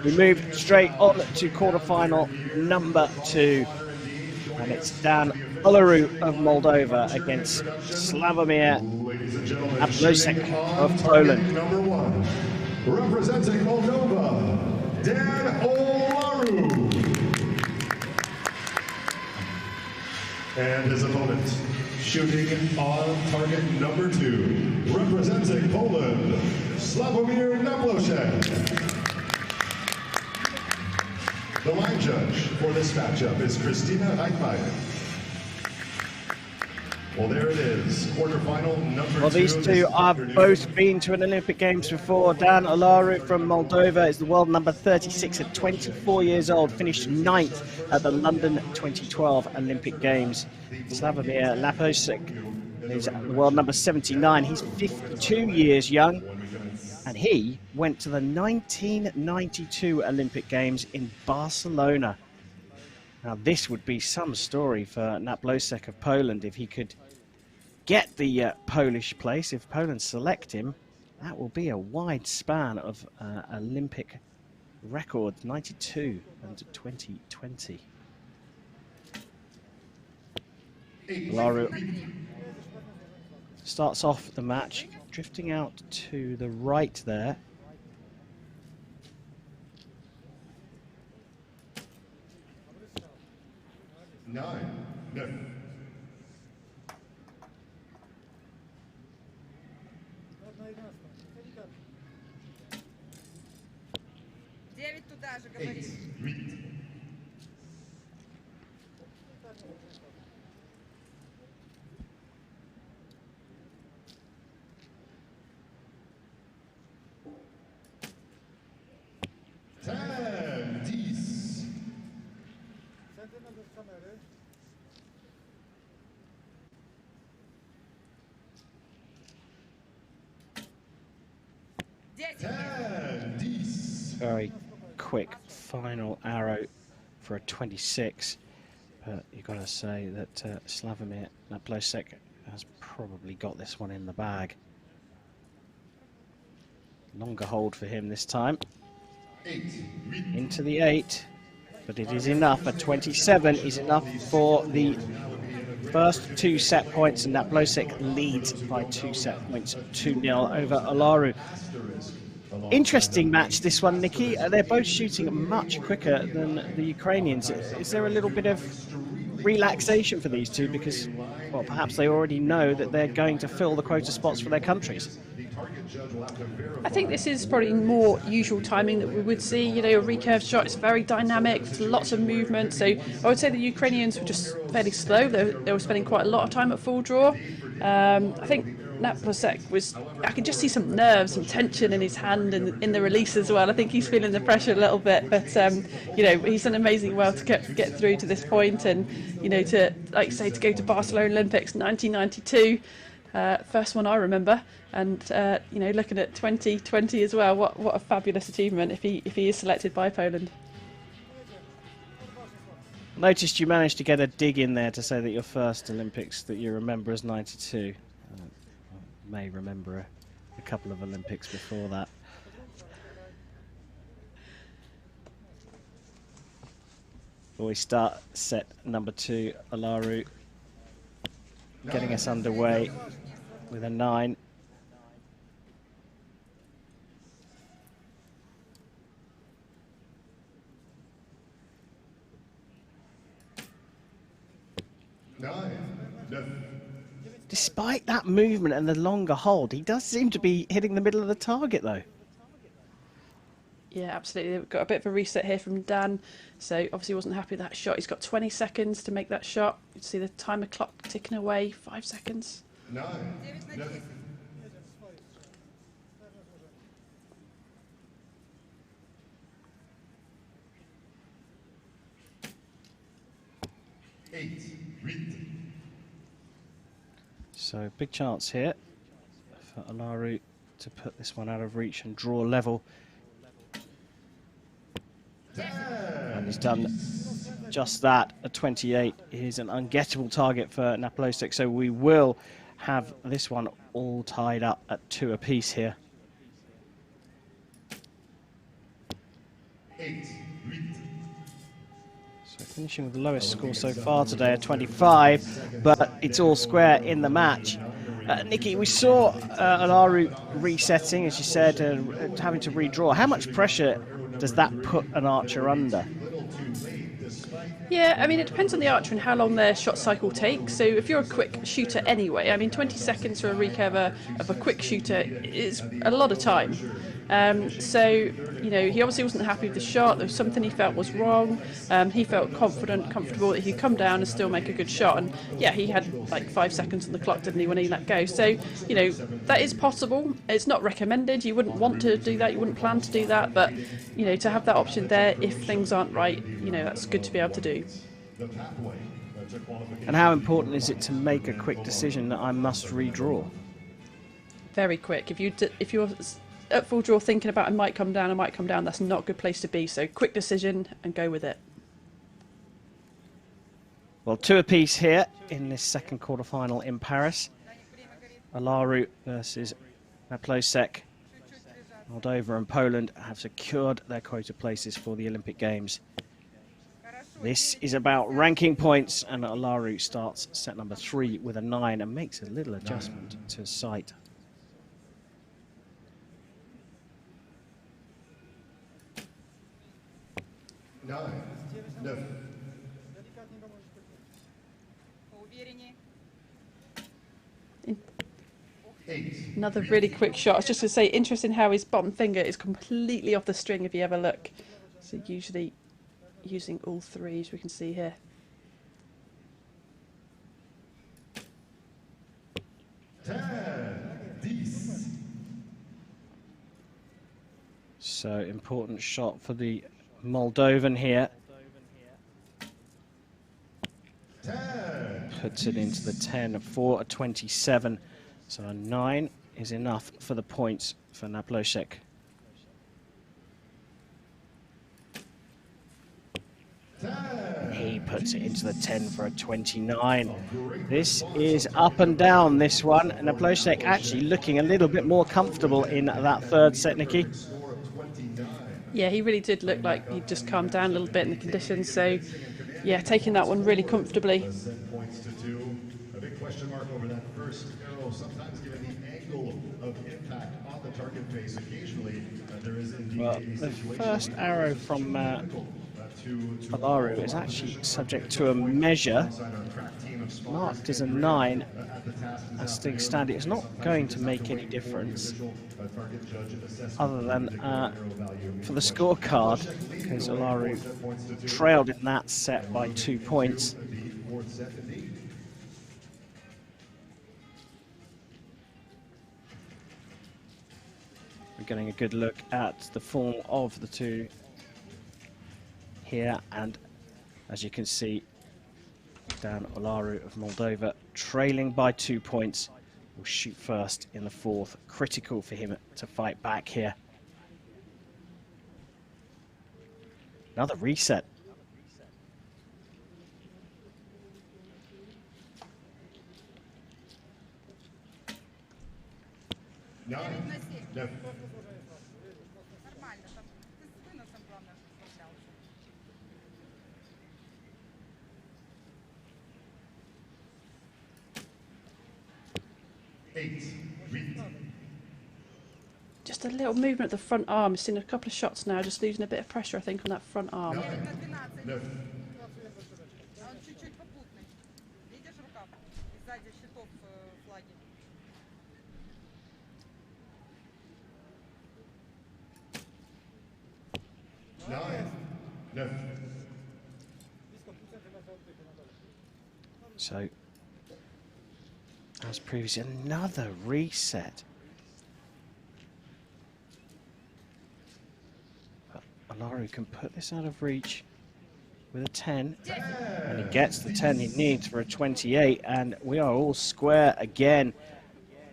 We move straight on to quarterfinal number 2. And it's Dan Olaru of Moldova against Slawomir Naploszek of Poland. Number 1, representing Moldova, Dan Olaru. And his opponent, shooting on target number 2, representing Poland, Slawomir Naploszek. The line judge for this matchup is Christina Heitmeyer. Well, there it is, quarterfinal number 2. Well, these two have both been to an Olympic Games before. Dan Olaru from Moldova is the world number 36 at 24 years old, finished 9th at the London 2012 Olympic Games. Slawomir Naploszek is the world number 79. He's 52 years young, and he went to the 1992 Olympic Games in Barcelona. Now, this would be some story for Naploszek of Poland if he could get the Polish place. If Poland select him, that will be a wide span of Olympic records, 92 and 2020. Olaru starts off the match, drifting out to the right there. Nine. Туда же говорит. 10. Very quick final arrow for a 26, but you've got to say that Slawomir Naploszek has probably got this one in the bag. Longer hold for him this time. 8. Into the 8, but it is enough. A 27 is enough for the first 2 set points, and Naploszek leads by 2 set points, 2-0 over Olaru. Interesting match, this one, Nikki. They're both shooting much quicker than the Ukrainians. Is there a little bit of relaxation for these two because, well, perhaps they already know that they're going to fill the quota spots for their countries? I think this is probably more usual timing that we would see. You know, a recurve shot is very dynamic, there's lots of movement. So I would say the Ukrainians were just fairly slow. They were spending quite a lot of time at full draw. I think Naploszek was, I could just see some nerves, some tension in his hand and in the release as well. I think he's feeling the pressure a little bit, but you know, he's done amazing well to get through to this point, and you know, to, like you say, to go to Barcelona Olympics 1992, first one I remember, and you know, looking at 2020 as well, what a fabulous achievement if he is selected by Poland. Noticed you managed to get a dig in there to say that your first Olympics that you remember is 92. I may remember a couple of Olympics before that. We start set number 2, Olaru getting us underway with a 9. Despite that movement and the longer hold, he does seem to be hitting the middle of the target, though. Yeah, absolutely. We've got a bit of a reset here from Dan. So obviously wasn't happy with that shot. He's got 20 seconds to make that shot. You can see the timer clock ticking away, 5 seconds. 9. 8. So big chance here for Olaru to put this one out of reach and draw level. And he's done just that. A 28 is an ungettable target for Naploszek, so we will have this one all tied up at 2 apiece here. So finishing with the lowest score so far today at 25, but it's all square in the match. Nikki, we saw Olaru resetting, as you said, having to redraw. How much pressure does that put an archer under? Yeah, I mean, it depends on the archer and how long their shot cycle takes. So if you're a quick shooter anyway, I mean, 20 seconds for a recurve of a quick shooter is a lot of time. So, you know, he obviously wasn't happy with the shot. There was something he felt was wrong. He felt confident, comfortable that he'd come down and still make a good shot. And yeah, he had like 5 seconds on the clock, didn't he, when he let go? So, you know, that is possible. It's not recommended. You wouldn't want to do that. You wouldn't plan to do that. But, you know, to have that option there if things aren't right, you know, that's good to be able to do. And how important is it to make a quick decision that I must redraw? Very quick. If you're at full draw thinking about I might come down, that's not a good place to be. So quick decision and go with it. Well, 2 apiece here in this second quarterfinal in Paris. Olaru versus Naploszek. Moldova and Poland have secured their quota places for the Olympic Games. This is about ranking points, and Olaru starts set number 3 with a 9 and makes a little adjustment to sight. Another really quick shot. I was just going to say, interesting how his bottom finger is completely off the string if you ever look. So usually using all 3, as we can see here. So important shot for the Moldovan here. Puts it into the 10 for a 27. So a 9 is enough for the points for Naploszek. He puts it into the 10 for a 29. This is up and down, this one. Naploszek actually looking a little bit more comfortable in that third set, Nikki. Yeah, he really did look like he'd just calmed down a little bit in the conditions. So, yeah, taking that one really comfortably. A big question mark over that first arrow, sometimes given the angle of impact on the target face. Occasionally, there is indeed the first arrow from Olaru is actually subject to a measure marked as a 9. As things stand, it's not going to make any difference other than for the scorecard, because Olaru trailed in that set by 2 points. We're getting a good look at the form of the 2 here, and as you can see, Dan Olaru of Moldova trailing by 2 points will shoot first in the 4th. Critical for him to fight back here. Another reset. Just a little movement at the front arm. I've seen a couple of shots now, just losing a bit of pressure, I think, on that front arm. So, as previously, another reset. But Olaru can put this out of reach with a 10. And he gets the 10 he needs for a 28. And we are all square again.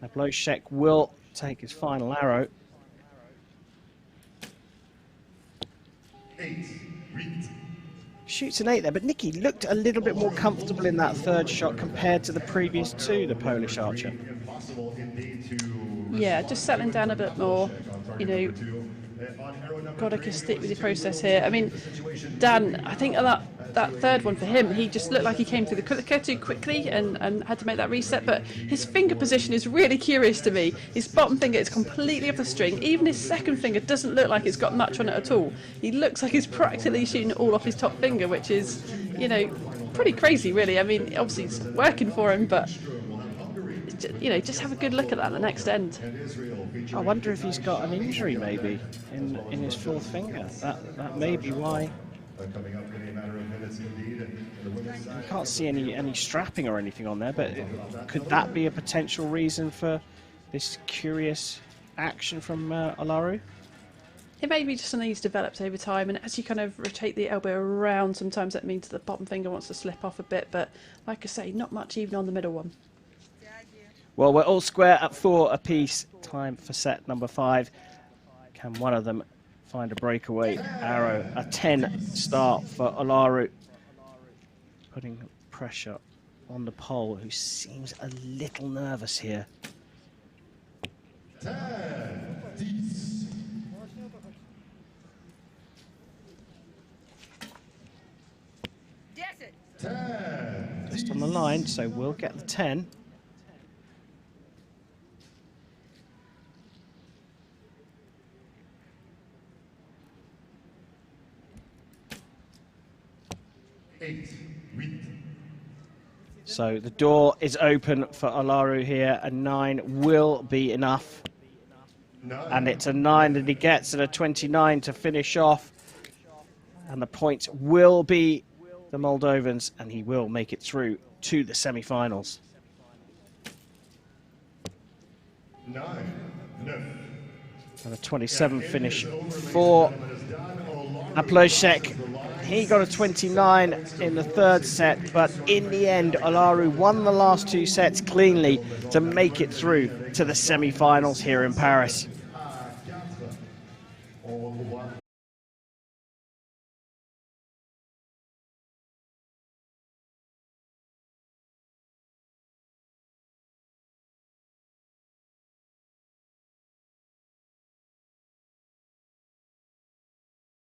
Naploszek will take his final arrow. Shoots an 8 there, but Nikki looked a little bit more comfortable in that third shot compared to the previous 2, the Polish archer. Yeah, just settling down a bit more. You know, God, I can stick with the process here. I mean, Dan, I think that third one for him, he just looked like he came through the clicker too quickly and had to make that reset. But his finger position is really curious to me. His bottom finger is completely off the string. Even his second finger doesn't look like it's got much on it at all. He looks like he's practically shooting it all off his top finger, which is, you know, pretty crazy, really. I mean, obviously it's working for him, but you know, just have a good look at that at the next end. I wonder if he's got an injury maybe in his fourth finger. That may be why. I can't see any strapping or anything on there, but could that be a potential reason for this curious action from Olaru? It may be just something he's developed over time, and as you kind of rotate the elbow around, sometimes that means the bottom finger wants to slip off a bit, but like I say, not much even on the middle one. Well, we're all square at 4 apiece. Time for set number 5. Can one of them find a breakaway arrow? A 10 start for Olaru, putting pressure on the pole, who seems a little nervous here. 10. Just on the line, so we'll get the 10. So the door is open for Olaru here. A 9 will be enough. And it's a 9 that he gets, and a 29 to finish off. And the points will be the Moldovans, and he will make it through to the semi-finals. 9. And a 27 finish for Naploszek. He got a 29 in the third set, but in the end, Olaru won the last 2 sets cleanly to make it through to the semi-finals here in Paris.